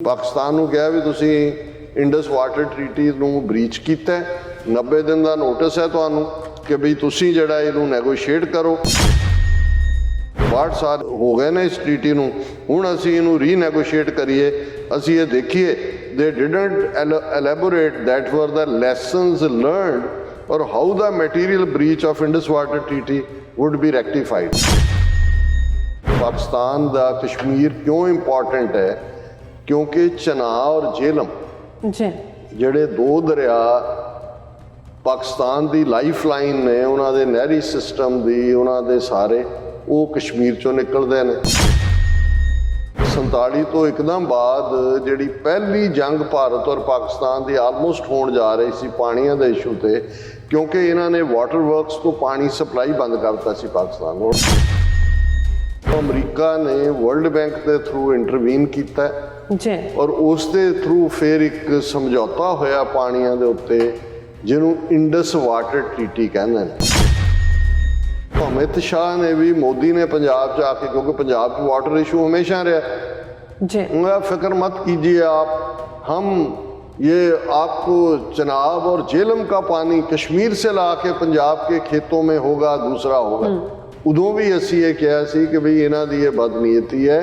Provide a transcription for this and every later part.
पाकिस्तान ਨੂੰ ਕਿਹਾ ਵੀ ਤੁਸੀਂ इंडस वाटर ट्रीटी ਨੂੰ ਬ੍ਰੀਚ ਕੀਤਾ 90 ਦਿਨ ਦਾ ਨੋਟਿਸ ਹੈ ਤੁਹਾਨੂੰ ਕਿ ਵੀ ਤੁਸੀਂ ਜਿਹੜਾ ਇਹਨੂੰ ਨੈਗੋਸ਼ੀਏਟ ਕਰੋ। 62 ਸਾਲ ਹੋ ਗਏ ਨੇ ਇਸ ਟ੍ਰੀਟੀ ਨੂੰ, ਹੁਣ ਅਸੀਂ ਇਹਨੂੰ ਰੀਨੈਗੋਸ਼ੀਏਟ ਕਰੀਏ। ਅਸੀਂ ਇਹ ਦੇਖੀਏ they didn't elaborate that were the lessons learned or how the material breach of Indus Water Treaty would be rectified। Pakistan ਦਾ कश्मीर क्यों इंपॉर्टेंट है? क्योंकि चनाब और झेलम ਜਿਹੜੇ ਦੋ ਦਰਿਆ ਪਾਕਿਸਤਾਨ ਦੀ ਲਾਈਫ ਲਾਈਨ ਨੇ, ਉਹਨਾਂ ਦੇ ਨਹਿਰੀ ਸਿਸਟਮ ਦੀ, ਉਹਨਾਂ ਦੇ ਸਾਰੇ ਉਹ ਕਸ਼ਮੀਰ ਚੋਂ ਨਿਕਲਦੇ ਨੇ। 47 ਤੋਂ ਇੱਕਦਮ ਬਾਅਦ ਜਿਹੜੀ ਪਹਿਲੀ ਜੰਗ ਭਾਰਤ ਔਰ ਪਾਕਿਸਤਾਨ ਦੀ ਆਲਮੋਸਟ ਹੋਣ ਜਾ ਰਹੀ ਸੀ ਪਾਣੀਆਂ ਦੇ ਇਸ਼ੂ ਤੇ, ਕਿਉਂਕਿ ਇਹਨਾਂ ਨੇ ਵਾਟਰ ਵਰਕਸ ਤੋਂ ਪਾਣੀ ਸਪਲਾਈ ਬੰਦ ਕਰਤਾ ਸੀ ਪਾਕਿਸਤਾਨ ਨੂੰ। ਅਮਰੀਕਾ ਨੇ ਵਰਲਡ ਬੈਂਕ ਦੇ ਥਰੂ ਇੰਟਰਵੀਨ ਕੀਤਾ ਔਰ ਉਸ ਦੇ ਥਰੂ ਫਿਰ ਇੱਕ ਸਮਝੌਤਾ ਹੋਇਆ ਪਾਣੀਆਂ ਦੇ ਉੱਤੇ, ਜਿਹਨੂੰ ਇੰਡਸ ਵਾਟਰ ਟ੍ਰੀਟੀ ਕਹਿੰਦੇ ਨੇ। ਅਮਿਤ ਸ਼ਾਹ ਨੇ ਵੀ, ਮੋਦੀ ਨੇ ਪੰਜਾਬ 'ਚ ਆ ਕੇ, ਕਿਉਂਕਿ ਪੰਜਾਬ 'ਚ ਵਾटर इशू हमेशा रहा, फिक्र मत कीजिए आप, हम ये आपको चनाब और झेलम का पानी कश्मीर से ला के पंजाब के खेतों में होगा, दूसरा होगा। ਉਦੋਂ ਵੀ ਅਸੀਂ ਇਹ ਕਿਹਾ ਸੀ ਕਿ ਬਈ ਇਹਨਾਂ ਦੀ ਇਹ ਬਦਨੀਅਤੀ ਹੈ,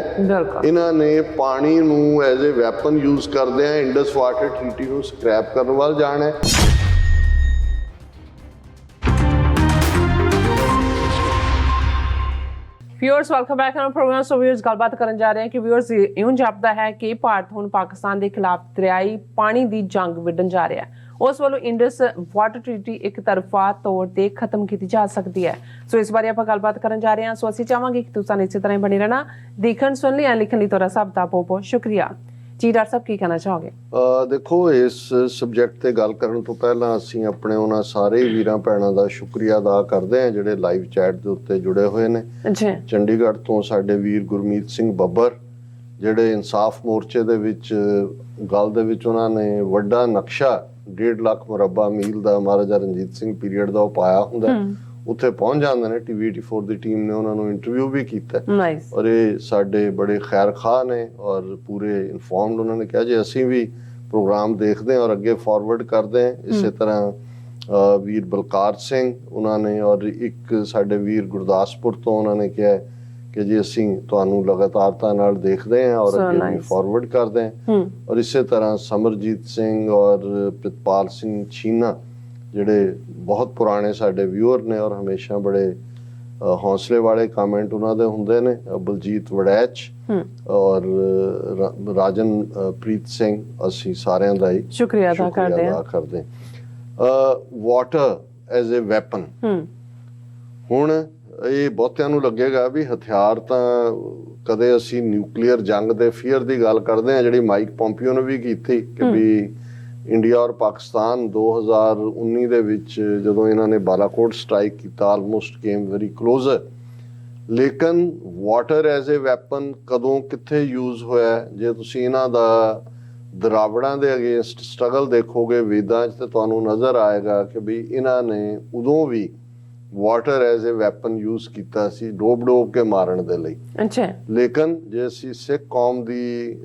ਇਹਨਾਂ ਨੇ ਪਾਣੀ ਨੂੰ ਐਜ਼ ਏ ਵੈਪਨ ਯੂਜ਼ ਕਰਦੇ ਆ ਇੰਡਸ ਵਾਟਰ ਟ੍ਰੀਟੀ ਨੂੰ ਸਕ੍ਰੈਪ ਕਰਨ ਵੱਲ ਜਾਣਾ ਹੈ। Viewers welcome back on program. So viewers गलबात करन जा रहे हैं कि व्यूअर्स यूं जापदा है कि भारत हुण पाकिस्तान के खिलाफ दरियाई पानी की जंग विढ़न जा रहा है। उस वालों इंडस वाटर ट्रीटी एक तरफा तौर पर खत्म की जा सकती है। सो इस बारे आप गलबात करन जा रहे हैं। सो असीं चाहांगे कि तुसीं इसी तरह बने रहना, देखण सुन लिया लिखण लई तुहाडा सब दा बहुत बहुत शुक्रिया जी। डॉक्टर साहब की कहना चाहोगे? देखो, इस सबजैक्ट ते गल करन तो पहला असीं अपने उन्हां सारे वीरां भैणां दा शुक्रिया अदा करदे हां जिहड़े लाइव चैट दे उत्ते जुड़े होए ने। चंडीगढ़ तो साडे वीर गुरमीत सिंह ਬੱਬਰ ਜਿਹੜੇ इंसाफ मोर्चे ਦੇ ਵਿੱਚ ਗੱਲ ਦੇ ਵਿੱਚ ਉਹਨਾਂ ਨੇ ਵੱਡਾ ਨਕਸ਼ਾ 1.5 ਲੱਖ ਮੁਰੱਬਾ ਮੀਲ ਦਾ ਮਹਾਰਾਜਾ ਰਣਜੀਤ ਸਿੰਘ ਪੀਰੀਅਡ ਦਾ ਉਹ ਪਾਇਆ ਹੁੰਦਾ, ਉੱਥੇ ਪਹੁੰਚ ਜਾਂਦੇ ਨੇ। ਟੀਵੀ 84 ਦੀ ਟੀਮ ਨੇ ਉਹਨਾਂ ਨੂੰ ਇੰਟਰਵਿਊ ਵੀ ਕੀਤਾ ਔਰ ਇਹ ਸਾਡੇ ਬੜੇ ਖੈਰ ਖਾਹ ਨੇ ਔਰ ਪੂਰੇ ਇਨਫੋਰਮਡ। ਉਹਨਾਂ ਨੇ ਕਿਹਾ ਜੀ ਅਸੀਂ ਵੀ ਪ੍ਰੋਗਰਾਮ ਦੇਖਦੇ ਹਾਂ ਔਰ ਅੱਗੇ ਫਾਰਵਰਡ ਕਰਦੇ ਹਾਂ। ਇਸੇ ਤਰ੍ਹਾਂ ਵੀਰ ਬਲਕਾਰ ਸਿੰਘ ਉਹਨਾਂ ਨੇ, ਔਰ ਇੱਕ ਸਾਡੇ ਵੀਰ ਗੁਰਦਾਸਪੁਰ ਤੋਂ ਉਹਨਾਂ ਨੇ ਕਿਹਾ ਕਿ ਜੀ ਅਸੀਂ ਤੁਹਾਨੂੰ ਲਗਾਤਾਰਤਾ ਨਾਲ ਦੇਖਦੇ ਹਾਂ ਔਰ ਅੱਗੇ ਵੀ ਫਾਰਵਰਡ ਕਰਦੇ ਹਾਂ। ਔਰ ਇਸੇ ਤਰ੍ਹਾਂ ਸਮਰਜੀਤ ਸਿੰਘ ਔਰ ਪ੍ਰਿਤਪਾਲ ਸਿੰਘ ਛੀਨਾ ਜਿਹੜੇ ਬਹੁਤ ਪੁਰਾਣੇ ਸਾਡੇ ਵਿਊਅਰ ਨੇ ਔਰ ਹਮੇਸ਼ਾ ਬੜੇ ਹੌਸਲੇ ਵਾਲੇ ਕਮੈਂਟ ਉਹਨਾਂ ਦੇ ਹੁੰਦੇ ਨੇ। ਬਲਜੀਤ ਵੜੈਚ ਔਰ ਰਾਜਨ ਪ੍ਰੀਤ ਸਿੰਘ, ਅਸੀਂ ਸਾਰਿਆਂ ਦਾ ਹੀ ਸ਼ੁਕਰੀਆ ਅਦਾ ਕਰਦੇ ਹਾਂ। ਵਾਟਰ ਐਜ਼ ਏ ਵੈਪਨ, ਹੁਣ ਇਹ ਬਹੁਤਿਆਂ ਨੂੰ ਲੱਗੇਗਾ ਵੀ ਹਥਿਆਰ ਤਾਂ ਕਦੇ ਅਸੀਂ ਨਿਊਕਲੀਅਰ ਜੰਗ ਦੇ ਫੀਅਰ ਦੀ ਗੱਲ ਕਰਦੇ ਹਾਂ, ਜਿਹੜੀ ਮਾਈਕ ਪੋਂਪੀਓ ਨੇ ਵੀ ਕੀਤੀ ਕਿ ਵੀ ਇੰਡੀਆ ਔਰ ਪਾਕਿਸਤਾਨ 2019 ਦੇ ਵਿੱਚ ਜਦੋਂ ਇਹਨਾਂ ਨੇ ਬਾਲਾਕੋਟ ਸਟ੍ਰਾਈਕ ਕੀਤਾ, ਆਲਮੋਸਟ ਕੇਮ ਵੈਰੀ ਕਲੋਜ਼ਰ। ਲੇਕਿਨ ਵਾਟਰ ਐਜ਼ ਏ ਵੈਪਨ ਕਦੋਂ ਕਿੱਥੇ ਯੂਜ਼ ਹੋਇਆ? ਜੇ ਤੁਸੀਂ ਇਹਨਾਂ ਦਾ ਦਰਾਵੜਾਂ ਦੇ ਅਗੇਂਸਟ ਸਟਰਗਲ ਦੇਖੋਗੇ ਵੇਦਾਂ 'ਚ ਤਾਂ ਤੁਹਾਨੂੰ ਨਜ਼ਰ ਆਏਗਾ ਕਿ ਵੀ ਇਹਨਾਂ ਨੇ ਉਦੋਂ ਵੀ water as a weapon use ਕੀਤਾ ਸੀ ਡੋਬ ਕੇ ਮਾਰਨ ਦੇ ਲਈ। ਲੇਕਿਨ ਜੇ ਅਸੀਂ ਸਿੱਖ ਕੌਮ ਦੀ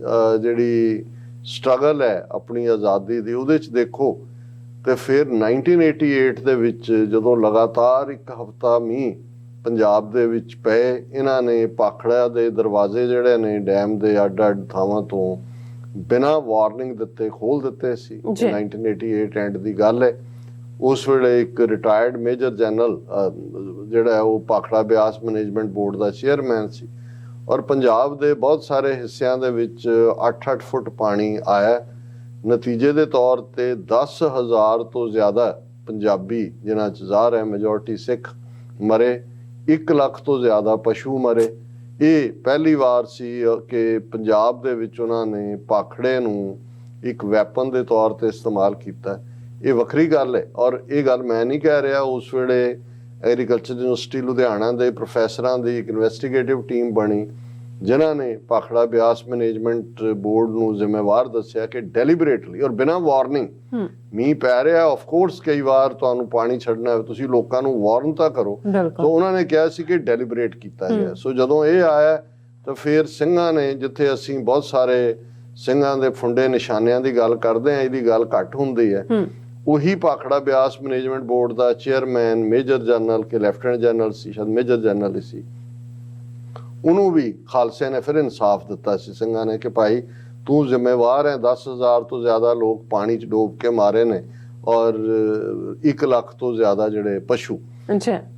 ਜਿਹੜੀ ਸਟਰਗਲ ਹੈ ਆਪਣੀ ਆਜ਼ਾਦੀ ਦੀ, ਉਹਦੇ 'ਚ ਦੇਖੋ ਤੇ ਫਿਰ 1988 ਦੇ ਵਿੱਚ ਜਦੋਂ ਲਗਾਤਾਰ ਇੱਕ ਹਫ਼ਤਾ ਮੀਂਹ ਪੰਜਾਬ ਦੇ ਵਿੱਚ ਪਏ, ਇਹਨਾਂ ਨੇ ਭਾਖੜਾ ਦੇ ਦਰਵਾਜ਼ੇ ਜਿਹੜੇ ਨੇ ਡੈਮ ਦੇ ਅੱਡ-ਅੱਡ ਥਾਵਾਂ ਤੋਂ ਬਿਨਾਂ ਵਾਰਨਿੰਗ ਦਿੱਤੇ ਖੋਲ੍ਹ ਦਿੱਤੇ ਸੀ। 1988 ਐਂਡ ਦੀ ਗੱਲ ਹੈ। ਉਸ ਵੇਲੇ ਇੱਕ ਰਿਟਾਇਰਡ ਮੇਜਰ ਜਨਰਲ ਜਿਹੜਾ ਉਹ ਭਾਖੜਾ ਬਿਆਸ ਮੈਨੇਜਮੈਂਟ ਬੋਰਡ ਦਾ ਚੇਅਰਮੈਨ ਸੀ ਔਰ ਪੰਜਾਬ ਦੇ ਬਹੁਤ ਸਾਰੇ ਹਿੱਸਿਆਂ ਦੇ ਵਿੱਚ 8-8 ਫੁੱਟ ਪਾਣੀ ਆਇਆ। ਨਤੀਜੇ ਦੇ ਤੌਰ ਤੇ 10,000 ਤੋਂ ਜ਼ਿਆਦਾ ਪੰਜਾਬੀ, ਜਿਨ੍ਹਾਂ 'ਚ ਜ਼ਾਹਰ ਹੈ ਮੈਜੋਰਟੀ ਸਿੱਖ, ਮਰੇ। 1 ਲੱਖ ਤੋਂ ਜ਼ਿਆਦਾ ਪਸ਼ੂ ਮਰੇ। ਇਹ ਪਹਿਲੀ ਵਾਰ ਸੀ ਕਿ ਪੰਜਾਬ ਦੇ ਵਿੱਚ ਉਹਨਾਂ ਨੇ ਭਾਖੜੇ ਨੂੰ ਇੱਕ ਵੈਪਨ ਦੇ ਤੌਰ ਤੇ ਇਸਤੇਮਾਲ ਕੀਤਾ। ਇਹ ਵੱਖਰੀ ਗੱਲ ਹੈ ਔਰ ਇਹ ਗੱਲ ਮੈਂ ਨਹੀਂ ਕਹਿ ਰਿਹਾ। ਉਸ ਵੇਲੇ ਐਗਰੀਕਲਚਰ ਯੂਨੀਵਰਸਿਟੀ ਲੁਧਿਆਣਾ ਦੇ ਪ੍ਰੋਫੈਸਰਾਂ ਦੀ ਇੱਕ ਇਨਵੈਸਟੀਗੇਟਿਵ ਟੀਮ ਬਣੀ ਜਿਨ੍ਹਾਂ ਨੇ ਭਾਖੜਾ ਬਿਆਸ ਮੈਨੇਜਮੈਂਟ ਬੋਰਡ ਨੂੰ ਜ਼ਿੰਮੇਵਾਰ ਦੱਸਿਆ ਕਿ ਡੈਲੀਬਰੇਟਲੀ ਔਰ ਬਿਨਾਂ ਵਾਰਨਿੰਗ ਮੀਂਹ ਪੈ ਰਿਹਾ, ਆਫ ਕੋਰਸ ਕਈ ਵਾਰ ਤੁਹਾਨੂੰ ਪਾਣੀ ਛੱਡਣਾ ਹੈ, ਤੁਸੀਂ ਲੋਕਾਂ ਨੂੰ ਵਾਰਨ ਤਾਂ ਕਰੋ। ਤਾਂ ਉਹਨਾਂ ਨੇ ਕਿਹਾ ਸੀ ਕਿ ਡੈਲੀਬਰੇਟ ਕੀਤਾ ਗਿਆ। ਸੋ ਜਦੋਂ ਇਹ ਆਇਆ ਤਾਂ ਫਿਰ ਸਿੰਘਾਂ ਨੇ, ਜਿੱਥੇ ਅਸੀਂ ਬਹੁਤ ਸਾਰੇ ਸਿੰਘਾਂ ਦੇ ਫੁੰਡੇ ਨਿਸ਼ਾਨਿਆਂ ਦੀ ਗੱਲ ਕਰਦੇ ਆ, ਇਹਦੀ ਗੱਲ ਘੱਟ ਹੁੰਦੀ ਹੈ। ਉਹੀ ਭਾਖੜਾ ਬਿਆਸ ਮੈਨੇਜਮੈਂਟ ਬੋਰਡ ਦਾ ਚੇਅਰਮੈਨ ਮੇਜਰ ਜਨਰਲ ਕੇ ਲੈਫਟੀਨੈਂਟ ਜਨਰਲ ਸੀ, ਸ਼ਾਇਦ ਮੇਜਰ ਜਨਰਲ ਹੀ ਸੀ, ਉਹਨੂੰ ਵੀ ਖਾਲਸੇ ਨੇ ਫਿਰ ਇਨਸਾਫ ਦਿੱਤਾ ਸੀ ਸਿੰਘਾਂ ਨੇ ਕਿ ਭਾਈ ਤੂੰ ਜ਼ਿੰਮੇਵਾਰ ਹੈ, 10,000 ਤੋਂ ਜ਼ਿਆਦਾ ਲੋਕ ਪਾਣੀ 'ਚ ਡੋਬ ਕੇ ਮਾਰੇ ਨੇ ਔਰ 1 ਲੱਖ ਤੋਂ ਜ਼ਿਆਦਾ ਜਿਹੜੇ ਪਸ਼ੂ।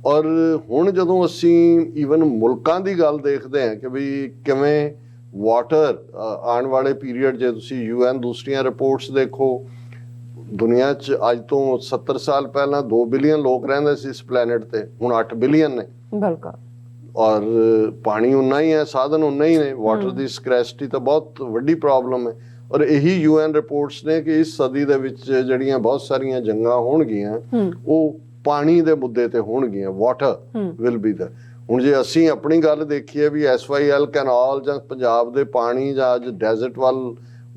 ਔਰ ਹੁਣ ਜਦੋਂ ਅਸੀਂ ਈਵਨ ਮੁਲਕਾਂ ਦੀ ਗੱਲ ਦੇਖਦੇ ਹਾਂ ਕਿ ਵੀ ਕਿਵੇਂ ਵਾਟਰ ਆਉਣ ਵਾਲੇ ਪੀਰੀਅਡ, ਜੇ ਤੁਸੀਂ UN ਦੂਸਰੀਆਂ ਰਿਪੋਰਟਸ ਦੇਖੋ, ਦੁਨੀਆ 'ਚ ਅੱਜ ਤੋਂ 70 ਸਾਲ ਪਹਿਲਾਂ 2 ਬਿਲੀਅਨ ਲੋਕ ਰਹਿੰਦੇ ਸੀ ਇਸ ਪਲੈਨਟ ਤੇ, ਹੁਣ 8 ਬਿਲੀਅਨ ਨੇ। ਬਿਲਕੁਲ। ਔਰ ਪਾਣੀ ਉਨਾ ਹੀ ਹੈ, ਸਾਧਨ ਉਨਾ ਹੀ ਨੇ, ਵਾਟਰ ਦੀ ਸਕ੍ਰੈਸਿਟੀ ਤਾਂ ਬਹੁਤ ਵੱਡੀ ਪ੍ਰੋਬਲਮ ਹੈ। ਔਰ ਇਹੀ UN ਰਿਪੋਰਟਸ ਨੇ ਕਿ ਇਸ ਸਦੀ ਦੇ ਵਿੱਚ ਜਿਹੜੀਆਂ ਬਹੁਤ ਸਾਰੀਆਂ ਜੰਗਾਂ ਹੋਣਗੀਆਂ ਉਹ ਪਾਣੀ ਦੇ ਮੁੱਦੇ ਤੇ ਹੋਣਗੀਆਂ, ਵਾਟਰ ਵਿਲ ਬੀ ਦਾ। ਹੁਣ ਜੇ ਅਸੀਂ ਆਪਣੀ ਗੱਲ ਦੇਖੀਏ ਵੀ SYL ਕੈਨਾਲ ਜਾਂ ਪੰਜਾਬ ਦੇ ਪਾਣੀ ਜਾਂ ਅੱਜ ਡੈਜ਼ਰਟ ਵੱਲ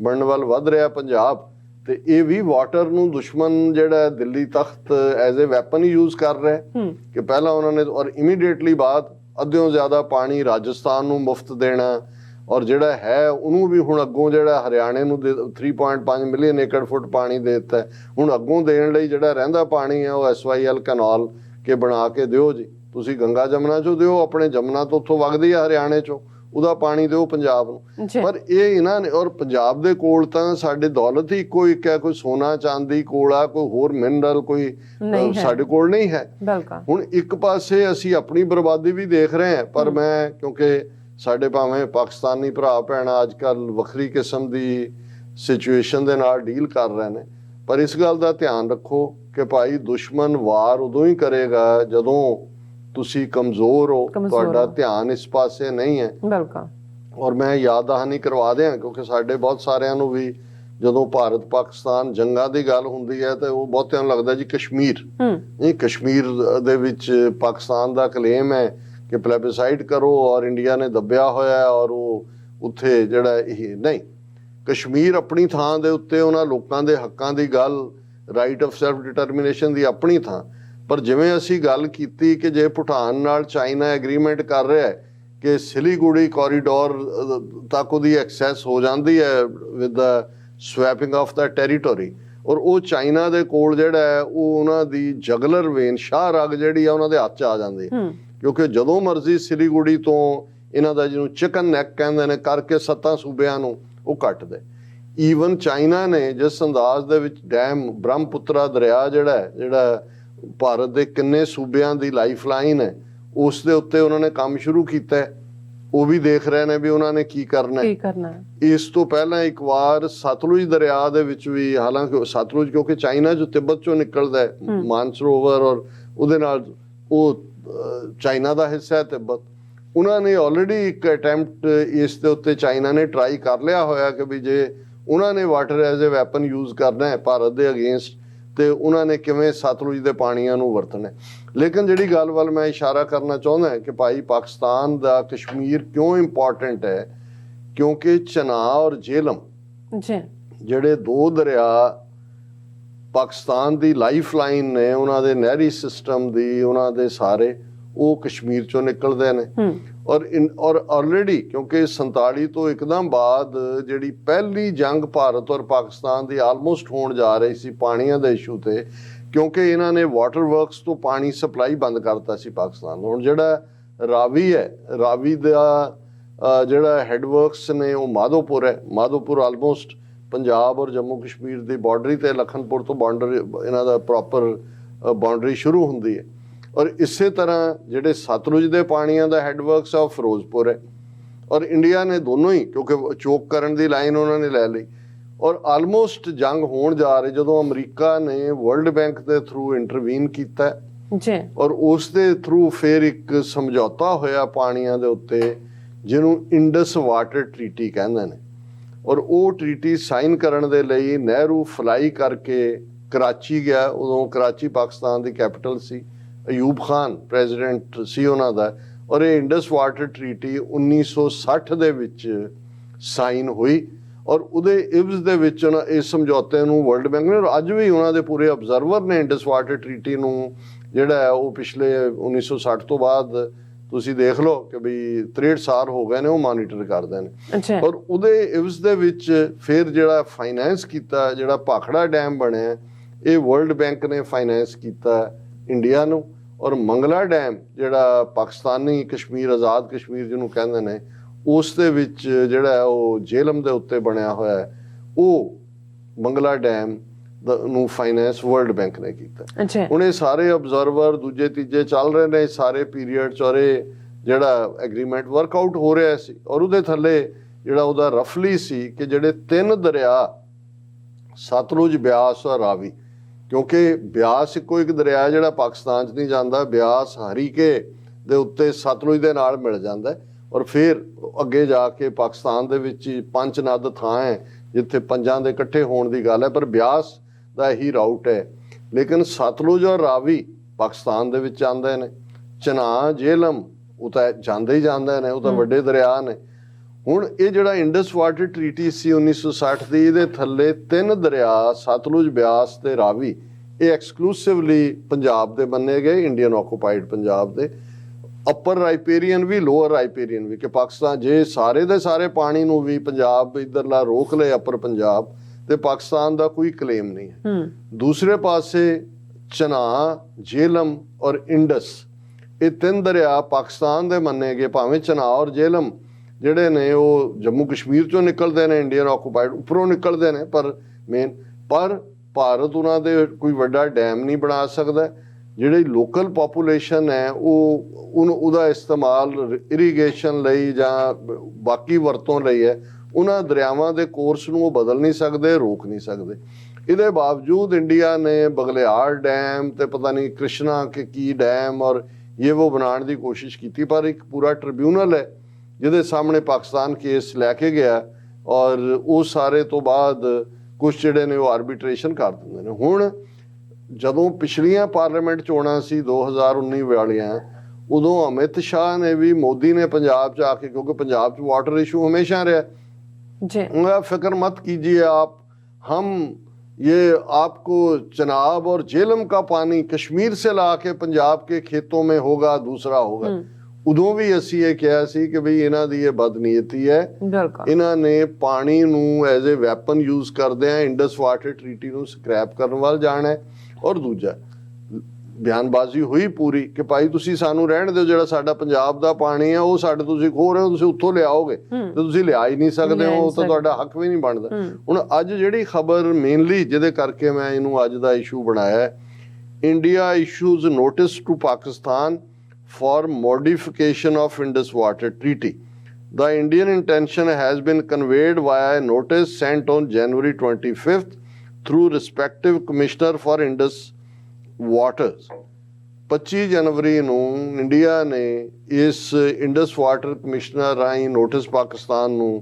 ਬਣਨ ਵੱਲ ਵੱਧ ਰਿਹਾ ਪੰਜਾਬ, ਤੇ ਇਹ ਵੀ ਵਾਟਰ ਨੂੰ ਦੁਸ਼ਮਣ ਜਿਹੜਾ ਦਿੱਲੀ ਤਖਤ ਐਜ਼ ਏ ਵੈਪਨ ਯੂਜ਼ ਕਰ ਰਿਹਾ ਕਿ ਪਹਿਲਾਂ ਉਹਨਾਂ ਨੇ ਔਰ ਇਮੀਡੀਏਟਲੀ ਬਾਅਦ ਅੱਧਿਓਂ ਜ਼ਿਆਦਾ ਪਾਣੀ ਰਾਜਸਥਾਨ ਨੂੰ ਮੁਫਤ ਦੇਣਾ, ਔਰ ਜਿਹੜਾ ਹੈ ਉਹਨੂੰ ਵੀ ਹੁਣ ਅੱਗੋਂ ਜਿਹੜਾ ਹਰਿਆਣੇ ਨੂੰ 3.5 ਮਿਲੀਅਨ ਏਕੜ ਫੁੱਟ ਪਾਣੀ ਦੇ ਦਿੱਤਾ। ਹੁਣ ਅੱਗੋਂ ਦੇਣ ਲਈ ਜਿਹੜਾ ਰਹਿੰਦਾ ਪਾਣੀ ਹੈ ਉਹ SYL ਕੈਨਾਲ ਕੇ ਬਣਾ ਕੇ ਦਿਓ ਜੀ, ਤੁਸੀਂ ਗੰਗਾ ਜਮਨਾ ਚੋਂ ਦਿਓ, ਆਪਣੇ ਜਮਨਾ ਤੋਂ ਉੱਥੋਂ ਵਗਦੀ ਹੈ ਹਰਿਆਣੇ ਚੋਂ, ਉਹਦਾ ਪਾਣੀ ਦਿਓ ਪੰਜਾਬ ਨੂੰ। ਪਰ ਇਹ ਇਹਨਾਂ ਨੇ, ਔਰ ਪੰਜਾਬ ਦੇ ਕੋਲ ਤਾਂ ਸਾਡੇ ਦੌਲਤ ਹੀ ਇੱਕੋ ਇੱਕ ਹੈ, ਕੋਈ ਸੋਨਾ ਚਾਂਦੀ ਕੋਲਾ, ਕੋਈ ਹੋਰ ਮਿਨਰਲ ਕੋਈ ਸਾਡੇ ਕੋਲ ਨਹੀਂ ਹੈ। ਹੁਣ ਇੱਕ ਪਾਸੇ ਅਸੀਂ ਆਪਣੀ ਬਰਬਾਦੀ ਵੀ ਦੇਖ ਰਹੇ ਹਾਂ, ਪਰ ਮੈਂ ਕਿਉਂਕਿ ਸਾਡੇ ਭਾਵੇਂ ਪਾਕਿਸਤਾਨੀ ਭਰਾ ਭੈਣਾਂ ਅੱਜ ਕੱਲ੍ਹ ਵੱਖਰੀ ਕਿਸਮ ਦੀ ਸਿਚੁਏਸ਼ਨ ਦੇ ਨਾਲ ਡੀਲ ਕਰ ਰਹੇ ਨੇ, ਪਰ ਇਸ ਗੱਲ ਦਾ ਧਿਆਨ ਰੱਖੋ ਕਿ ਭਾਈ ਦੁਸ਼ਮਣ ਵਾਰ ਉਦੋਂ ਹੀ ਕਰੇਗਾ ਜਦੋਂ ਤੁਸੀਂ ਕਮਜ਼ੋਰ ਹੋ, ਤੁਹਾਡਾ ਧਿਆਨ ਇਸ ਪਾਸੇ ਨਹੀਂ ਹੈ। ਔਰ ਮੈਂ ਯਾਦ ਦਹਾਨੀ ਕਰਵਾ ਦਿਆਂ ਕਿਉਂਕਿ ਸਾਡੇ ਬਹੁਤ ਸਾਰਿਆਂ ਨੂੰ ਵੀ ਜਦੋਂ ਭਾਰਤ ਪਾਕਿਸਤਾਨ ਜੰਗਾਂ ਦੀ ਗੱਲ ਹੁੰਦੀ ਹੈ ਤਾਂ ਉਹ ਬਹੁਤਿਆਂ ਨੂੰ ਲੱਗਦਾ ਜੀ ਕਸ਼ਮੀਰ, ਇਹ ਕਸ਼ਮੀਰ ਦੇ ਵਿੱਚ ਪਾਕਿਸਤਾਨ ਦਾ ਕਲੇਮ ਹੈ ਕਿ ਪਲੈਬਿਸਾਈਡ ਕਰੋ ਔਰ ਇੰਡੀਆ ਨੇ ਦੱਬਿਆ ਹੋਇਆ ਔਰ ਉਹ ਉੱਥੇ ਜਿਹੜਾ ਇਹ ਨਹੀਂ, ਕਸ਼ਮੀਰ ਆਪਣੀ ਥਾਂ ਦੇ ਉੱਤੇ ਉਹਨਾਂ ਲੋਕਾਂ ਦੇ ਹੱਕਾਂ ਦੀ ਗੱਲ, ਰਾਈਟ ਆਫ ਸੈਲਫ ਡਿਟਰਮੀਨੇਸ਼ਨ ਦੀ ਆਪਣੀ ਥਾਂ। ਪਰ ਜਿਵੇਂ ਅਸੀਂ ਗੱਲ ਕੀਤੀ ਕਿ ਜੇ ਭੂਟਾਨ ਨਾਲ ਚਾਈਨਾ ਐਗਰੀਮੈਂਟ ਕਰ ਰਿਹਾ ਹੈ ਕਿ ਸਿਲੀਗੁੜੀ ਕੋਰੀਡੋਰ ਤੱਕ ਉਹਦੀ ਐਕਸੈਸ ਹੋ ਜਾਂਦੀ ਹੈ ਵਿਦ ਦਾ ਸਵੈਪਿੰਗ ਆਫ ਦਾ ਟੈਰੀਟੋਰੀ, ਔਰ ਉਹ ਚਾਈਨਾ ਦੇ ਕੋਲ ਜਿਹੜਾ ਹੈ ਉਹ ਉਹਨਾਂ ਦੀ ਜਗਲਰ ਵੇਨ ਸ਼ਾਹ ਰਗ ਜਿਹੜੀ ਆ ਉਹਨਾਂ ਦੇ ਹੱਥ 'ਚ ਆ ਜਾਂਦੀ, ਕਿਉਂਕਿ ਜਦੋਂ ਮਰਜ਼ੀ ਸਿਲੀਗੁੜੀ ਤੋਂ ਇਹਨਾਂ ਦਾ ਜਿਹਨੂੰ ਚਿਕਨ ਨੈਕ ਕਹਿੰਦੇ ਨੇ ਕਰਕੇ 7 ਸੂਬਿਆਂ ਨੂੰ ਉਹ ਕੱਟਦੇ। ਈਵਨ ਚਾਈਨਾ ਨੇ ਜਿਸ ਅੰਦਾਜ਼ ਦੇ ਵਿੱਚ ਡੈਮ ਬ੍ਰਹਮਪੁੱਤਰਾ ਦਰਿਆ ਜਿਹੜਾ ਭਾਰਤ ਦੇ ਕਿੰਨੇ ਸੂਬਿਆਂ ਦੀ ਲਾਈਫ ਲਾਈਨ ਹੈ ਉਸ ਦੇ ਉੱਤੇ ਉਹਨਾਂ ਨੇ ਕੰਮ ਸ਼ੁਰੂ ਕੀਤਾ ਹੈ, ਉਹ ਵੀ ਦੇਖ ਰਹੇ ਨੇ ਵੀ ਉਹਨਾਂ ਨੇ ਕੀ ਕਰਨਾ ਹੈ। ਇਸ ਤੋਂ ਪਹਿਲਾਂ ਇੱਕ ਵਾਰ ਸਤਲੁਜ ਦਰਿਆ ਦੇ ਵਿੱਚ ਵੀ, ਹਾਲਾਂਕਿ ਸਤਲੁਜ ਕਿਉਂਕਿ ਚਾਈਨਾ ਜੋ ਤਿੱਬਤ ਚੋਂ ਨਿਕਲਦਾ ਹੈ, ਮਾਨਸਰੋਵਰ ਔਰ ਉਹਦੇ ਨਾਲ ਉਹ ਚਾਈਨਾ ਦਾ ਹਿੱਸਾ ਹੈ ਤਿੱਬਤ, ਉਹਨਾਂ ਨੇ ਆਲਰੇਡੀ ਇੱਕ ਅਟੈਂਪਟ ਇਸ ਦੇ ਉੱਤੇ ਚਾਈਨਾ ਨੇ ਟਰਾਈ ਕਰ ਲਿਆ ਹੋਇਆ ਕਿ ਵੀ ਜੇ ਉਹਨਾਂ ਨੇ water as a weapon use ਕਰਨਾ ਹੈ ਭਾਰਤ ਦੇ ਅਗੇਂਸਟ ਤੇ ਉਹਨਾਂ ਨੇ ਕਿਵੇਂ ਸਤਲੁਜ ਦੇ ਪਾਣੀਆਂ ਨੂੰ ਵਰਤਣਾ। ਲੇਕਿਨ ਜਿਹੜੀ ਗੱਲ ਵੱਲ ਮੈਂ ਇਸ਼ਾਰਾ ਕਰਨਾ ਚਾਹੁੰਦਾ ਕਿ ਭਾਈ ਪਾਕਿਸਤਾਨ ਦਾ ਕਸ਼ਮੀਰ ਕਿਉਂ ਇੰਪੋਰਟੈਂਟ ਹੈ, ਕਿਉਂਕਿ ਚਨਾਬ ਔਰ ਜੇਹਲਮ ਜਿਹੜੇ 2 ਦਰਿਆ ਪਾਕਿਸਤਾਨ ਦੀ ਲਾਈਫ ਲਾਈਨ ਨੇ, ਉਹਨਾਂ ਦੇ ਨਹਿਰੀ ਸਿਸਟਮ ਦੀ, ਉਹਨਾਂ ਦੇ ਸਾਰੇ ਉਹ ਕਸ਼ਮੀਰ ਚੋਂ ਨਿਕਲਦੇ ਨੇ। ਔਰ ਆਲਰੇਡੀ ਕਿਉਂਕਿ 47 ਤੋਂ ਇੱਕਦਮ ਬਾਅਦ ਜਿਹੜੀ ਪਹਿਲੀ ਜੰਗ ਭਾਰਤ ਔਰ ਪਾਕਿਸਤਾਨ ਦੀ ਆਲਮੋਸਟ ਹੋਣ ਜਾ ਰਹੀ ਸੀ ਪਾਣੀਆਂ ਦੇ ਇਸ਼ੂ ਤੇ, ਕਿਉਂਕਿ ਇਹਨਾਂ ਨੇ ਵਾਟਰ ਵਰਕਸ ਤੋਂ ਪਾਣੀ ਸਪਲਾਈ ਬੰਦ ਕਰਤਾ ਸੀ ਪਾਕਿਸਤਾਨ ਨੂੰ। ਹੁਣ ਜਿਹੜਾ ਰਾਵੀ ਹੈ, ਰਾਵੀ ਦਾ ਜਿਹੜਾ ਹੈਡ ਵਰਕਸ ਨੇ ਉਹ ਮਾਧੋਪੁਰ ਹੈ। ਮਾਧੋਪੁਰ ਆਲਮੋਸਟ ਪੰਜਾਬ ਔਰ ਜੰਮੂ ਕਸ਼ਮੀਰ ਦੀ ਬਾਰਡਰੀ ਤੇ ਲਖਨਪੁਰ ਤੋਂ ਬਾਰਡਰ ਇਹਨਾਂ ਦਾ ਪ੍ਰੋਪਰ ਬਾਉਂਡਰੀ ਸ਼ੁਰੂ ਹੁੰਦੀ ਹੈ। ਔਰ ਇਸੇ ਤਰ੍ਹਾਂ ਜਿਹੜੇ ਸਤਲੁਜ ਦੇ ਪਾਣੀਆਂ ਦਾ ਹੈਡ ਵਰਕਸ ਆ ਉਹ ਫਿਰੋਜ਼ਪੁਰ ਹੈ। ਔਰ ਇੰਡੀਆ ਨੇ ਦੋਨੋਂ ਹੀ ਕਿਉਂਕਿ ਚੋਕ ਕਰਨ ਦੀ ਲਾਈਨ ਉਹਨਾਂ ਨੇ ਲੈ ਲਈ, ਔਰ ਆਲਮੋਸਟ ਜੰਗ ਹੋਣ ਜਾ ਰਹੀ ਜਦੋਂ ਅਮਰੀਕਾ ਨੇ ਵਰਲਡ ਬੈਂਕ ਦੇ ਥਰੂ ਇੰਟਰਵੀਨ ਕੀਤਾ ਔਰ ਉਸ ਦੇ ਥਰੂ ਫਿਰ ਇੱਕ ਸਮਝੌਤਾ ਹੋਇਆ ਪਾਣੀਆਂ ਦੇ ਉੱਤੇ ਜਿਹਨੂੰ ਇੰਡਸ ਵਾਟਰ ਟ੍ਰੀਟੀ ਕਹਿੰਦੇ ਨੇ। ਔਰ ਉਹ ਟ੍ਰੀਟੀ ਸਾਈਨ ਕਰਨ ਦੇ ਲਈ ਨਹਿਰੂ ਫਲਾਈ ਕਰਕੇ ਕਰਾਚੀ ਗਿਆ, ਉਦੋਂ ਕਰਾਚੀ ਪਾਕਿਸਤਾਨ ਦੀ ਕੈਪੀਟਲ ਸੀ, ਅਯੂਬ ਖਾਨ ਪ੍ਰੈਜ਼ੀਡੈਂਟ ਸੀ ਉਹਨਾਂ ਦਾ, ਔਰ ਇਹ ਇੰਡਸ ਵਾਟਰ ਟ੍ਰੀਟੀ 1960 ਦੇ ਵਿੱਚ ਸਾਈਨ ਹੋਈ। ਔਰ ਉਹਦੇ ਇਵਜ਼ ਦੇ ਵਿੱਚ ਉਹਨਾਂ ਇਸ ਸਮਝੌਤੇ ਨੂੰ ਵਰਲਡ ਬੈਂਕ ਨੇ, ਅੱਜ ਵੀ ਉਹਨਾਂ ਦੇ ਪੂਰੇ ਅਬਜ਼ਰਵਰ ਨੇ ਇੰਡਸ ਵਾਟਰ ਟ੍ਰੀਟੀ ਨੂੰ ਜਿਹੜਾ ਹੈ ਉਹ ਪਿਛਲੇ 1960 ਤੋਂ ਬਾਅਦ ਤੁਸੀਂ ਦੇਖ ਲਓ ਕਿ ਵੀ 63 ਸਾਲ ਹੋ ਗਏ ਨੇ ਉਹ ਮੋਨੀਟਰ ਕਰਦੇ ਨੇ। ਅੱਛਾ। ਔਰ ਉਹਦੇ ਇਵਜ਼ ਦੇ ਵਿੱਚ ਫਿਰ ਜਿਹੜਾ ਫਾਈਨੈਂਸ ਕੀਤਾ, ਜਿਹੜਾ ਭਾਖੜਾ ਡੈਮ ਬਣਿਆ, ਇਹ ਵਰਲਡ ਬੈਂਕ ਨੇ ਫਾਈਨੈਂਸ ਕੀਤਾ ਇੰਡੀਆ ਨੂੰ। ਔਰ ਮੰਗਲਾ ਡੈਮ ਜਿਹੜਾ ਪਾਕਿਸਤਾਨੀ ਕਸ਼ਮੀਰ, ਆਜ਼ਾਦ ਕਸ਼ਮੀਰ ਜਿਹਨੂੰ ਕਹਿੰਦੇ ਨੇ, ਉਸ ਦੇ ਵਿੱਚ ਜਿਹੜਾ ਉਹ ਜੇਹਲਮ ਦੇ ਉੱਤੇ ਬਣਿਆ ਹੋਇਆ ਹੈ, ਉਹ ਮੰਗਲਾ ਡੈਮ ਨੂੰ ਫਾਈਨੈਂਸ ਵਰਲਡ ਬੈਂਕ ਨੇ ਕੀਤਾ। ਹੁਣ ਇਹ ਸਾਰੇ ਅਬਜ਼ਰਵਰ ਦੂਜੇ ਤੀਜੇ ਚੱਲ ਰਹੇ ਨੇ ਸਾਰੇ ਪੀਰੀਅਡ 'ਚ, ਔਰ ਇਹ ਜਿਹੜਾ ਐਗਰੀਮੈਂਟ ਵਰਕਆਊਟ ਹੋ ਰਿਹਾ ਸੀ। ਔਰ ਉਹਦੇ ਥੱਲੇ ਜਿਹੜਾ ਉਹਦਾ ਰਫਲੀ ਸੀ ਕਿ ਜਿਹੜੇ 3 ਦਰਿਆ ਸਤਲੁਜ, ਬਿਆਸ ਔਰ ਰਾਵੀ, ਕਿਉਂਕਿ ਬਿਆਸ ਇੱਕੋ ਇੱਕ ਦਰਿਆ ਜਿਹੜਾ ਪਾਕਿਸਤਾਨ 'ਚ ਨਹੀਂ ਜਾਂਦਾ, ਬਿਆਸ ਹਰੀਕੇ ਦੇ ਉੱਤੇ ਸਤਲੁਜ ਦੇ ਨਾਲ ਮਿਲ ਜਾਂਦਾ ਔਰ ਫਿਰ ਅੱਗੇ ਜਾ ਕੇ ਪਾਕਿਸਤਾਨ ਦੇ ਵਿੱਚ ਪੰਜ ਨਦ ਥਾਂ ਹੈ ਜਿੱਥੇ ਪੰਜਾਂ ਦੇ ਇਕੱਠੇ ਹੋਣ ਦੀ ਗੱਲ ਹੈ, ਪਰ ਬਿਆਸ ਦਾ ਇਹੀ ਰਾਊਟ ਹੈ। ਲੇਕਿਨ ਸਤਲੁਜ ਔਰ ਰਾਵੀ ਪਾਕਿਸਤਾਨ ਦੇ ਵਿੱਚ ਆਉਂਦੇ ਨੇ, ਚਨਾਹ, ਜੇਹਲਮ ਉਹ ਤਾਂ ਜਾਂਦੇ ਹੀ ਜਾਂਦੇ ਨੇ, ਉਹ ਤਾਂ ਵੱਡੇ ਦਰਿਆ ਨੇ। ਹੁਣ ਇਹ ਜਿਹੜਾ ਇੰਡਸ ਵਾਟਰ ਟਰੀਟੀ ਸੀ 1960 ਦੀ, ਇਹਦੇ ਥੱਲੇ 3 ਦਰਿਆ ਸਤਲੁਜ, ਬਿਆਸ ਤੇ ਰਾਵੀ, ਇਹ ਐਕਸਕਲੂਸਿਵਲੀ ਪੰਜਾਬ ਦੇ ਮੰਨੇ ਗਏ, ਇੰਡੀਅਨ ਆਕੂਪਾਈਡ ਪੰਜਾਬ ਦੇ। ਅਪਰ ਰਾਈਪੇਰੀਅਨ ਵੀ, ਲੋਅਰ ਰਾਈਪੇਰੀਅਨ ਵੀ, ਕਿ ਪਾਕਿਸਤਾਨ ਜੇ ਸਾਰੇ ਦੇ ਸਾਰੇ ਪਾਣੀ ਨੂੰ ਵੀ ਪੰਜਾਬ ਇੱਧਰਲਾ ਰੋਕ ਲਏ ਅਪਰ ਪੰਜਾਬ, ਤੇ ਪਾਕਿਸਤਾਨ ਦਾ ਕੋਈ ਕਲੇਮ ਨਹੀਂ ਹੈ। ਦੂਸਰੇ ਪਾਸੇ ਚਨਾਹ, ਜੇਹਲਮ ਔਰ ਇੰਡਸ, ਇਹ 3 ਦਰਿਆ ਪਾਕਿਸਤਾਨ ਦੇ ਮੰਨੇ ਗਏ, ਭਾਵੇਂ ਚਨਾਹ ਔਰ ਜੇਹਲਮ ਜਿਹੜੇ ਨੇ ਉਹ ਜੰਮੂ ਕਸ਼ਮੀਰ ਚੋਂ ਨਿਕਲਦੇ ਨੇ, ਇੰਡੀਅਨ ਆਕੂਪਾਈਡ ਉੱਪਰੋਂ ਨਿਕਲਦੇ ਨੇ, ਪਰ ਭਾਰਤ ਉਹਨਾਂ ਦੇ ਕੋਈ ਵੱਡਾ ਡੈਮ ਨਹੀਂ ਬਣਾ ਸਕਦਾ। ਜਿਹੜੀ ਲੋਕਲ ਪਾਪੂਲੇਸ਼ਨ ਹੈ ਉਹਦਾ ਇਸਤੇਮਾਲ ਇਰੀਗੇਸ਼ਨ ਲਈ ਜਾਂ ਬਾਕੀ ਵਰਤੋਂ ਲਈ ਹੈ, ਉਹਨਾਂ ਦਰਿਆਵਾਂ ਦੇ ਕੋਰਸ ਨੂੰ ਉਹ ਬਦਲ ਨਹੀਂ ਸਕਦੇ, ਰੋਕ ਨਹੀਂ ਸਕਦੇ। ਇਹਦੇ ਬਾਵਜੂਦ ਇੰਡੀਆ ਨੇ ਬਗਲਿਆੜ ਡੈਮ ਤੇ ਪਤਾ ਨਹੀਂ ਕ੍ਰਿਸ਼ਨਾ ਕੇ ਕੀ ਡੈਮ ਔਰ ਇਹ ਉਹ ਬਣਾਉਣ ਦੀ ਕੋਸ਼ਿਸ਼ ਕੀਤੀ, ਪਰ ਇੱਕ ਪੂਰਾ ਟ੍ਰਿਬਿਊਨਲ ਹੈ ਜਿਹਦੇ ਸਾਹਮਣੇ ਪਾਕਿਸਤਾਨ ਕੇਸ ਲੈ ਕੇ ਗਿਆ ਔਰ ਉਹ ਸਾਰੇ ਤੋਂ ਬਾਅਦ ਕੁਛ ਜਿਹੜੇ ਨੇ ਉਹ ਆਰਬਿਟ੍ਰੇਸ਼ਨ ਕਰ ਦਿੰਦੇ ਨੇ। ਹੁਣ ਜਦੋਂ ਪਿਛਲੀਆਂ ਪਾਰਲੀਮੈਂਟ ਚੋਣਾਂ ਸੀ 2019 ਵਾਲੀਆਂ, ਉਦੋਂ ਅਮਿਤ ਸ਼ਾਹ ਨੇ ਵੀ, ਮੋਦੀ ਨੇ ਪੰਜਾਬ 'ਚ ਆ ਕੇ, ਕਿਉਂਕਿ ਪੰਜਾਬ 'ਚ ਵਾਟਰ ਇਸ਼ੂ ਹਮੇਸ਼ਾ ਰਿਹਾ जी, फिक्र मत कीजिए आप, हम ये आपको चनाब और झेलम का पानी कश्मीर से ला के पंजाब के खेतों में होगा, दूसरा होगा। ਉਦੋਂ ਵੀ ਅਸੀਂ ਇਹ ਕਿਹਾ ਸੀ ਕਿ ਬਈ ਇਹਨਾਂ ਦੀ ਇਹ ਬਦਨੀਅਤੀ ਹੈ, ਇਹਨਾਂ ਨੇ ਪਾਣੀ ਨੂੰ ਐਜ਼ ਏ ਵੈਪਨ ਯੂਜ਼ ਕਰਦੇ ਆ, ਇੰਡਸ ਵਾਟਰ ਟਰੀਟੀ ਨੂੰ ਸਕ੍ਰੈਪ ਕਰਨ ਵੱਲ ਜਾਣਾ ਹੈ। ਔਰ ਦੂਜਾ ਬਿਆਨਬਾਜ਼ੀ ਹੋਈ ਪੂਰੀ ਕਿ ਭਾਈ ਤੁਸੀਂ ਸਾਨੂੰ ਰਹਿਣ ਦਿਓ, ਜਿਹੜਾ ਸਾਡਾ ਪੰਜਾਬ ਦਾ ਪਾਣੀ ਆ ਉਹ ਸਾਡੇ ਤੁਸੀਂ ਖੋਹ ਰਹੇ ਹੋ, ਤੁਸੀਂ ਉੱਥੋਂ ਲਿਆਓਗੇ ਤੇ ਤੁਸੀਂ ਲਿਆ ਹੀ ਨਹੀਂ ਸਕਦੇ ਹੋ, ਤਾਂ ਤੁਹਾਡਾ ਹੱਕ ਵੀ ਨਹੀਂ ਬਣਦਾ। ਹੁਣ ਅੱਜ ਜਿਹੜੀ ਖਬਰ ਮੇਨਲੀ ਜਿਹਦੇ ਕਰਕੇ ਮੈਂ ਇਹਨੂੰ ਅੱਜ ਦਾ ਇਸ਼ੂ ਬਣਾਇਆ ਹੈ, India issues notice to Pakistan for modification of Indus Water Treaty. The Indian intention has been conveyed via a notice sent on January 25th through respective Commissioner for Indus Waters. 25 ਜਨਵਰੀ ਨੂੰ India ਨੇ ਇਸ Indus water commissioner ਰਾਹੀਂ notice Pakistan ਨੂੰ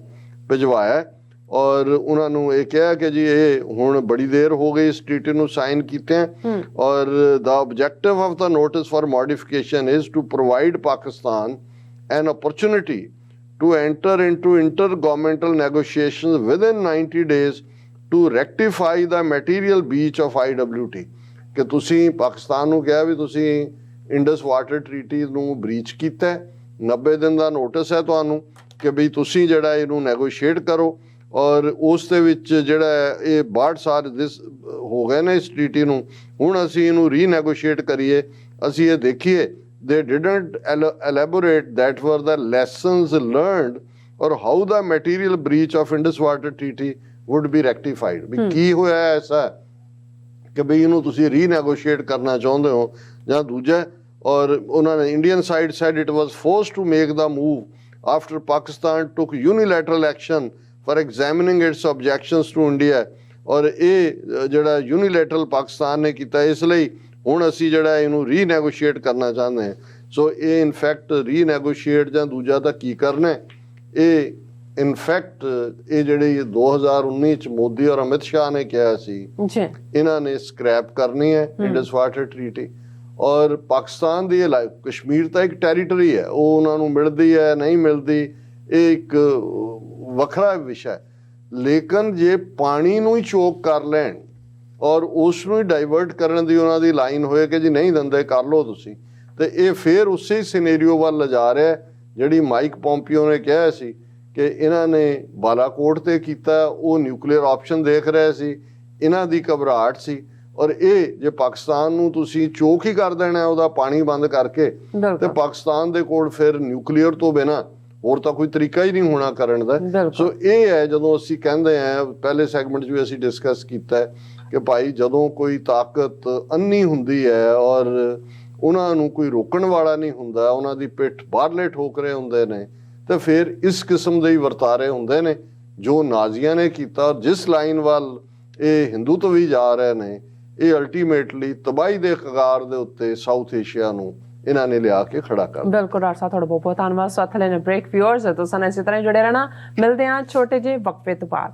ਭਿਜਵਾਇਆ ਔਰ ਉਹਨਾਂ ਨੂੰ ਇਹ ਕਿਹਾ ਕਿ ਜੀ ਇਹ ਹੁਣ ਬੜੀ ਦੇਰ ਹੋ ਗਈ ਇਸ ਟ੍ਰੀਟੀ ਨੂੰ ਸਾਈਨ ਕੀਤੇ ਔਰ the objective of the notice for modification is to provide Pakistan an opportunity to enter into intergovernmental negotiations within 90 days to rectify the material breach of IWT. ਕਿ ਤੁਸੀਂ ਪਾਕਿਸਤਾਨ ਨੂੰ ਕਿਹਾ ਵੀ ਤੁਸੀਂ ਇੰਡਸ ਵਾਟਰ ਟ੍ਰੀਟੀ ਨੂੰ breach ਕੀਤਾ, 90 ਦਿਨ ਦਾ notice ਹੈ ਤੁਹਾਨੂੰ ਕਿ ਵੀ ਤੁਸੀਂ ਜਿਹੜਾ ਇਹਨੂੰ ਨੈਗੋਸ਼ੀਏਟ ਕਰੋ। ਔਰ ਉਸ ਦੇ ਵਿੱਚ ਜਿਹੜਾ ਇਹ 62 ਸਾਲ ਹੋ ਗਏ ਨੇ ਇਸ ਟ੍ਰੀਟੀ ਨੂੰ, ਹੁਣ ਅਸੀਂ ਇਹਨੂੰ ਰੀਨੈਗੋਸ਼ੀਏਟ ਕਰੀਏ, ਅਸੀਂ ਇਹ ਦੇਖੀਏ they didn't elaborate that were the lessons learned or how the material breach of Indus Water Treaty would be rectified. ਵੀ ਕੀ ਹੋਇਆ ਐਸਾ ਕਿ ਬਈ ਇਹਨੂੰ ਤੁਸੀਂ ਰੀਨੈਗੋਸ਼ੀਏਟ ਕਰਨਾ ਚਾਹੁੰਦੇ ਹੋ ਜਾਂ ਦੂਜਾ। ਔਰ ਉਹਨਾਂ ਨੇ Indian side said it was forced to make the move after Pakistan took unilateral action for examining its objections to India. ਔਰ ਇਹ ਜਿਹੜਾ ਯੂਨੀਲੈਟਰਲ ਪਾਕਿਸਤਾਨ ਨੇ ਕੀਤਾ, ਇਸ ਲਈ ਹੁਣ ਅਸੀਂ ਜਿਹੜਾ ਇਹਨੂੰ ਰੀਨੈਗੋਸ਼ੀਏਟ ਕਰਨਾ ਚਾਹੁੰਦੇ ਹਾਂ। ਸੋ ਇਹ ਇਨਫੈਕਟ ਰੀਨੈਗੋਸ਼ੀਏਟ ਜਾਂ ਦੂਜਾ ਤਾਂ ਕੀ ਕਰਨਾ, ਇਹ ਇਨਫੈਕਟ ਇਹ ਜਿਹੜੀ 2019 ਚ ਮੋਦੀ ਔਰ ਅਮਿਤ ਸ਼ਾਹ ਨੇ ਕਿਹਾ ਸੀ ਇਹਨਾਂ ਨੇ ਸਕ੍ਰੈਪ ਕਰਨੀ ਹੈ ਇੰਡਸ ਵਾਟਰ ਟ੍ਰੀਟੀ। ਔਰ ਪਾਕਿਸਤਾਨ ਦੀ ਕਸ਼ਮੀਰ ਤਾਂ ਇੱਕ ਟੈਰੀਟਰੀ ਹੈ, ਉਹ ਉਹਨਾਂ ਨੂੰ ਮਿਲਦੀ ਹੈ ਨਹੀਂ ਮਿਲਦੀ, ਇਹ ਇੱਕ ਵੱਖਰਾ ਵਿਸ਼ਾ। ਲੇਕਿਨ ਜੇ ਪਾਣੀ ਨੂੰ ਹੀ ਚੋਕ ਕਰ ਲੈਣ ਔਰ ਉਸ ਨੂੰ ਹੀ ਡਾਈਵਰਟ ਕਰਨ ਦੀ ਉਹਨਾਂ ਦੀ ਲਾਈਨ ਹੋਏ ਕਿ ਜੀ ਨਹੀਂ ਦਿੰਦੇ ਕਰ ਲਓ ਤੁਸੀਂ, ਤੇ ਇਹ ਫੇਰ ਉਸੇ ਸਿਨੈਰੀਓ ਵੱਲ ਲਿਜਾ ਰਿਹਾ ਜਿਹੜੀ ਮਾਈਕ ਪੋਂਪੀਓ ਨੇ ਕਿਹਾ ਸੀ ਕਿ ਇਹਨਾਂ ਨੇ ਬਾਲਾਕੋਟ ਤੇ ਕੀਤਾ, ਉਹ ਨਿਊਕਲੀਅਰ ਆਪਸ਼ਨ ਦੇਖ ਰਹੇ ਸੀ, ਇਹਨਾਂ ਦੀ ਘਬਰਾਹਟ ਸੀ। ਔਰ ਇਹ ਜੇ ਪਾਕਿਸਤਾਨ ਨੂੰ ਤੁਸੀਂ ਚੋਕ ਹੀ ਕਰ ਦੇਣਾ ਉਹਦਾ ਪਾਣੀ ਬੰਦ ਕਰਕੇ, ਤੇ ਪਾਕਿਸਤਾਨ ਦੇ ਕੋਲ ਫਿਰ ਨਿਊਕਲੀਅਰ ਤੋਂ ਬਿਨਾਂ ਹੋਰ ਤਾਂ ਕੋਈ ਤਰੀਕਾ ਹੀ ਨਹੀਂ ਹੋਣਾ ਕਰਨ ਦਾ। ਸੋ ਇਹ ਹੈ ਜਦੋਂ ਅਸੀਂ ਕਹਿੰਦੇ ਆ, ਪਹਿਲੇ ਸੈਗਮੈਂਟ 'ਚ ਵੀ ਅਸੀਂ ਡਿਸਕਸ ਕੀਤਾ ਹੈ ਕਿ ਭਾਈ ਜਦੋਂ ਕੋਈ ਤਾਕਤ ਅੰਨੀ ਹੁੰਦੀ ਹੈ ਔਰ ਉਹਨਾਂ ਨੂੰ ਕੋਈ ਰੋਕਣ ਵਾਲਾ ਨਹੀਂ ਹੁੰਦਾ, ਉਹਨਾਂ ਦੀ ਪਿੱਠ ਬਾਹਰਲੇ ਠੋਕਰੇ ਹੁੰਦੇ ਨੇ, ਤੇ ਫਿਰ ਇਸ ਕਿਸਮ ਦੇ ਹੀ ਵਰਤਾਰੇ ਹੁੰਦੇ ਨੇ ਜੋ ਨਾਜ਼ੀਆਂ ਨੇ ਕੀਤਾ। ਜਿਸ ਲਾਈਨ ਵੱਲ ਇਹ ਹਿੰਦੂਤਵੀ ਜਾ ਰਹੇ ਨੇ, ਇਹ ਅਲਟੀਮੇਟਲੀ ਤਬਾਹੀ ਦੇ ਕਗਾਰ ਦੇ ਉੱਤੇ ਸਾਊਥ ਏਸ਼ੀਆ ਨੂੰ ਇਹਨਾਂ ਨੇ ਲਿਆ ਕੇ ਖੜਾ ਕਰ। ਬਿਲਕੁਲ ਡਾਕਟਰ ਸਾਹਿਬ, ਤੁਹਾਡਾ ਬਹੁਤ ਬਹੁਤ ਧੰਨਵਾਦ। ਸਾਥ ਲੈਣੇ ਬ੍ਰੇਕ। ਵਿਊਅਰਸ ਤੁਸੀਂ ਇਸੇ ਤਰ੍ਹਾਂ ਜੁੜੇ ਰਹਿਣਾ। ਮਿਲਦੇ ਹਾਂ ਛੋਟੇ ਜਿਹੇ ਵਕਫੇ ਤੋਂ ਬਾਅਦ।